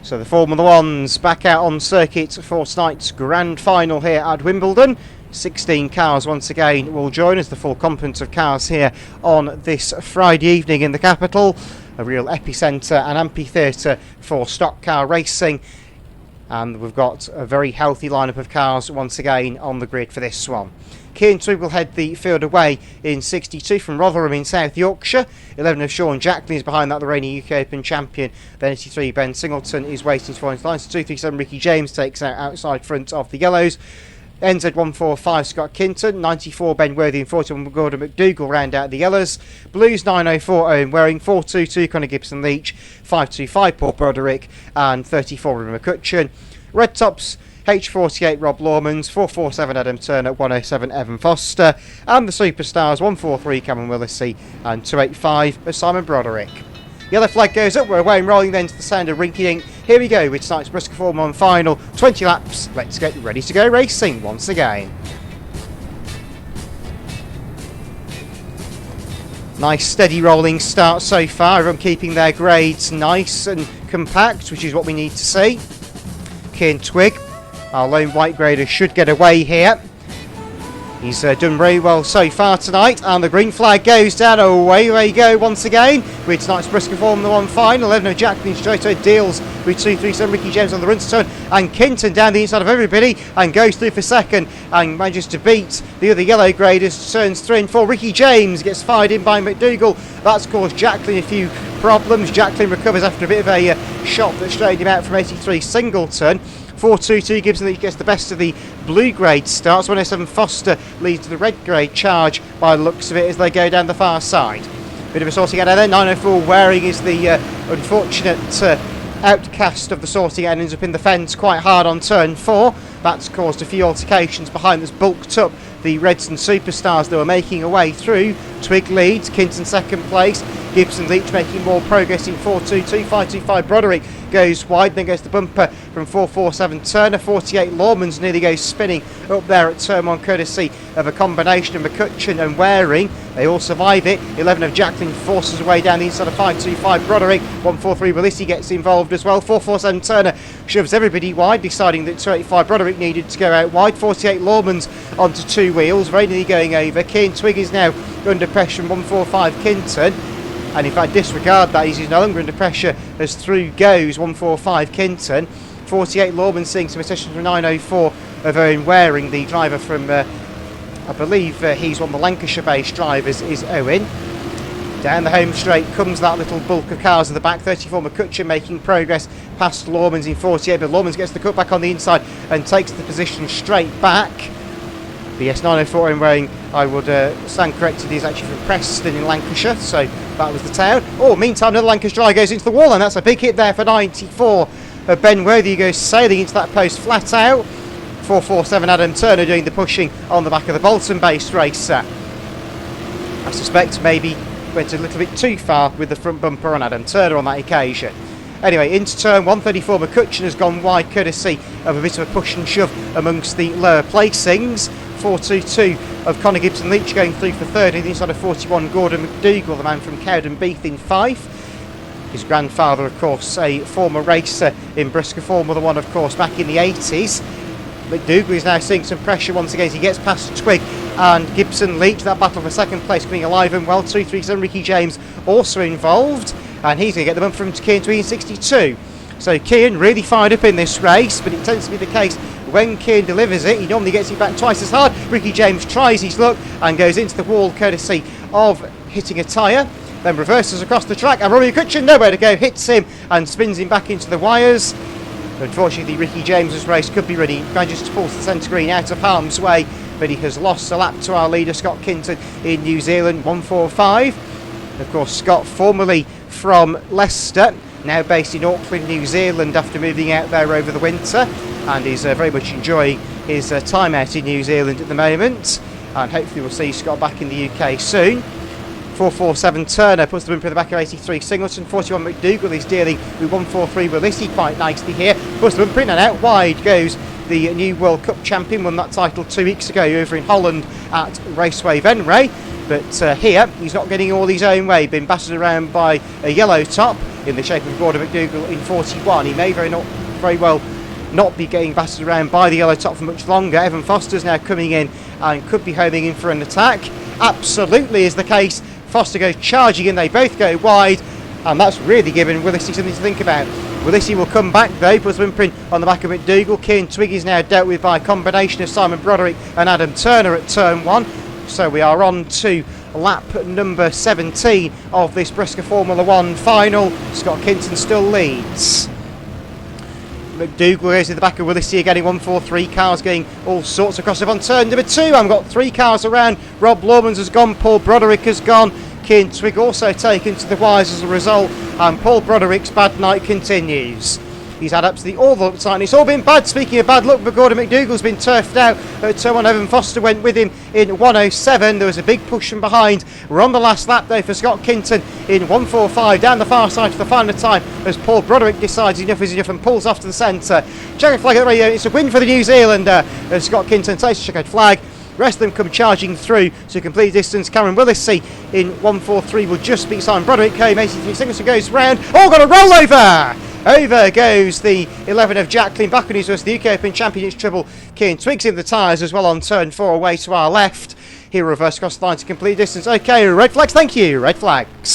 So the Formula One's back out on circuit for tonight's grand final here at Wimbledon. 16 cars once again will join us, the full complement of cars here on this Friday evening in the capital. A real epicentre and amphitheatre for stock car racing. And we've got a very healthy lineup of cars once again on the grid for this one. Kieran Twigg will head the field away in 62 from Rotherham in South Yorkshire. 11 of Sean Jacklin is behind that, the reigning UK Open champion. Then 83 Ben Singleton is waiting for his line. So 237 Ricky James takes out outside front of the yellows. NZ145 Scott Kinton, 94 Ben Worthy and 41 Gordon McDougall round out the yellows. Blues 904 Owen Waring, 422 Connor Gibson Leach, 525 Paul Broderick and 34 Ruben McCutcheon. Red Tops H48 Rob Lawmans, 447 Adam Turner, 107 Evan Foster, and the Superstars 143 Cameron Willissey and 285 Simon Broderick. Yellow flag goes up, we're away and rolling then to the sound of rinky dink. Here we go with tonight's Bristol Formula 1 final, 20 laps, let's get ready to go racing once again. Nice steady rolling start so far, everyone keeping their grades nice and compact, which is what we need to see. Kieran Twigg, our lone white grader, should get away here. He's done very well so far tonight, and the green flag goes down. Away they go once again with tonight's Bristol Formula 1 final. 11 of Jacklin straight away deals with 237 Ricky James on the run to turn, and Kinton down the inside of everybody and goes through for second and manages to beat the other yellow graders. Turns 3 and 4. Ricky James gets fired in by McDougall. That's caused Jacklin a few problems. Jacklin recovers after a bit of a shot that straightened him out from 83 Singleton. 422 Gibson Leach gets the best of the blue grade starts. 107 Foster leads to the red grade charge by the looks of it as they go down the far side. Bit of a sorting out there. 904 Waring is the unfortunate outcast of the sorting out and ends up in the fence quite hard on turn 4. That's caused a few altercations behind that's bulked up the Reds and Superstars that were making a way through. Twigg leads, Kinton second place, Gibson Leach making more progress in 422, 525 Broderick goes wide, then goes the bumper from 447 Turner. 48 Lawmans nearly goes spinning up there at turn 1 courtesy of a combination of McCutcheon and Waring. They all survive it. 11 of Jacklin forces away down the inside of 525 Broderick. 143 Willissey gets involved as well. 447 Turner shoves everybody wide, deciding that 285 Broderick needed to go out wide. 48 Lawmans onto two wheels, very nearly going over. Kieran Twigg is now under pressure from 145 Kinton. And if I disregard that, he's no longer under pressure as through goes 145 Kinton. 48 Lawman seeing some attention from 904 of Owen Waring, the driver from, I believe he's one of the Lancashire-based drivers, is Owen. Down the home straight comes that little bulk of cars in the back. 34 McCutcheon making progress past Lawmans in 48, but Lawmans gets the cut back on the inside and takes the position straight back. The S904 Owen Waring, I would stand corrected, is actually from Preston in Lancashire, so that was the town. Oh, meantime, another Lancashire driver goes into the wall, and that's a big hit there for 94. Ben Worthy goes sailing into that post flat out. 447 Adam Turner doing the pushing on the back of the Bolton-based racer. I suspect maybe went a little bit too far with the front bumper on Adam Turner on that occasion. Anyway, into turn 134, McCutcheon has gone wide courtesy of a bit of a push and shove amongst the lower placings. 422 of Connor Gibson Leach going through for third, and inside of 41 Gordon McDougall, the man from Cowden Beath in Fife. His grandfather, of course, a former racer in Bristol Formula 1, of course, back in the 80s. McDougall is now seeing some pressure once again as he gets past Twigg and Gibson Leach. That battle for second place coming alive and well. 237 Ricky James also involved, and he's going to get the bump from Kieran Twigg in 62. So Kieran really fired up in this race, but it tends to be the case when Kieran delivers it, he normally gets it back twice as hard. Ricky James tries his luck and goes into the wall courtesy of hitting a tyre, then reverses across the track, and Robbie McCutcheon nowhere to go, hits him and spins him back into the wires. Unfortunately, Ricky James's race could be running, manages to pull the centre green out of harm's way, but he has lost a lap to our leader Scott Kinton in New Zealand, 145. Of course, Scott, formerly from Leicester, now based in Auckland, New Zealand, after moving out there over the winter, and is very much enjoying his time out in New Zealand at the moment, and hopefully we'll see Scott back in the UK soon. 447 Turner puts the bumper in the back of 83 Singleton. 41 McDougall is dealing with 143 Willissey quite nicely here, puts the bumper in, and out wide goes the new World Cup champion, won that title 2 weeks ago over in Holland at Raceway Venray. But here he's not getting all his own way, been battered around by a yellow top in the shape of Gordon McDougall in 41. He may very well not be getting battered around by the yellow top for much longer. Evan Foster's now coming in and could be homing in for an attack. Absolutely is the case. Foster goes charging in, they both go wide, and that's really given Willissey something to think about. Willissey will come back though, puts whimpering on the back of McDougall. Kieran Twigg is now dealt with by a combination of Simon Broderick and Adam Turner at turn 1. So we are on to lap number 17 of this Briscoe Formula 1 final. Scott Kinton still leads. McDougall goes in the back of Willissey again in 143. Cars going all sorts across on turn number 2. I've got 3 cars around. Rob Lawmans has gone, Paul Broderick has gone. Kieran Twigg also taken to the wires as a result, and Paul Broderick's bad night continues. He's had absolutely all the luck tonight, and it's all been bad. Speaking of bad luck, but Gordon McDougall's been turfed out at turn 1. Evan Foster went with him in 107. There was a big push from behind. We're on the last lap though for Scott Kinton in 145 down the far side for the final time as Paul Broderick decides enough is enough and pulls off to the centre. Checkered flag at the radio. It's a win for the New Zealander as Scott Kinton takes the checkered flag. The rest of them come charging through to complete distance. Cameron Willissey in 143 will just beat Simon Broderick. Came 83 seconds and goes round. Oh, got a rollover! Over goes the 11 of Jacqueline back when he's was the UK Open Championship treble. Kieran Twiggs in the tyres as well on turn 4 away to our left. He'll reverse across the line to complete distance. Okay, red flags, thank you, red flags.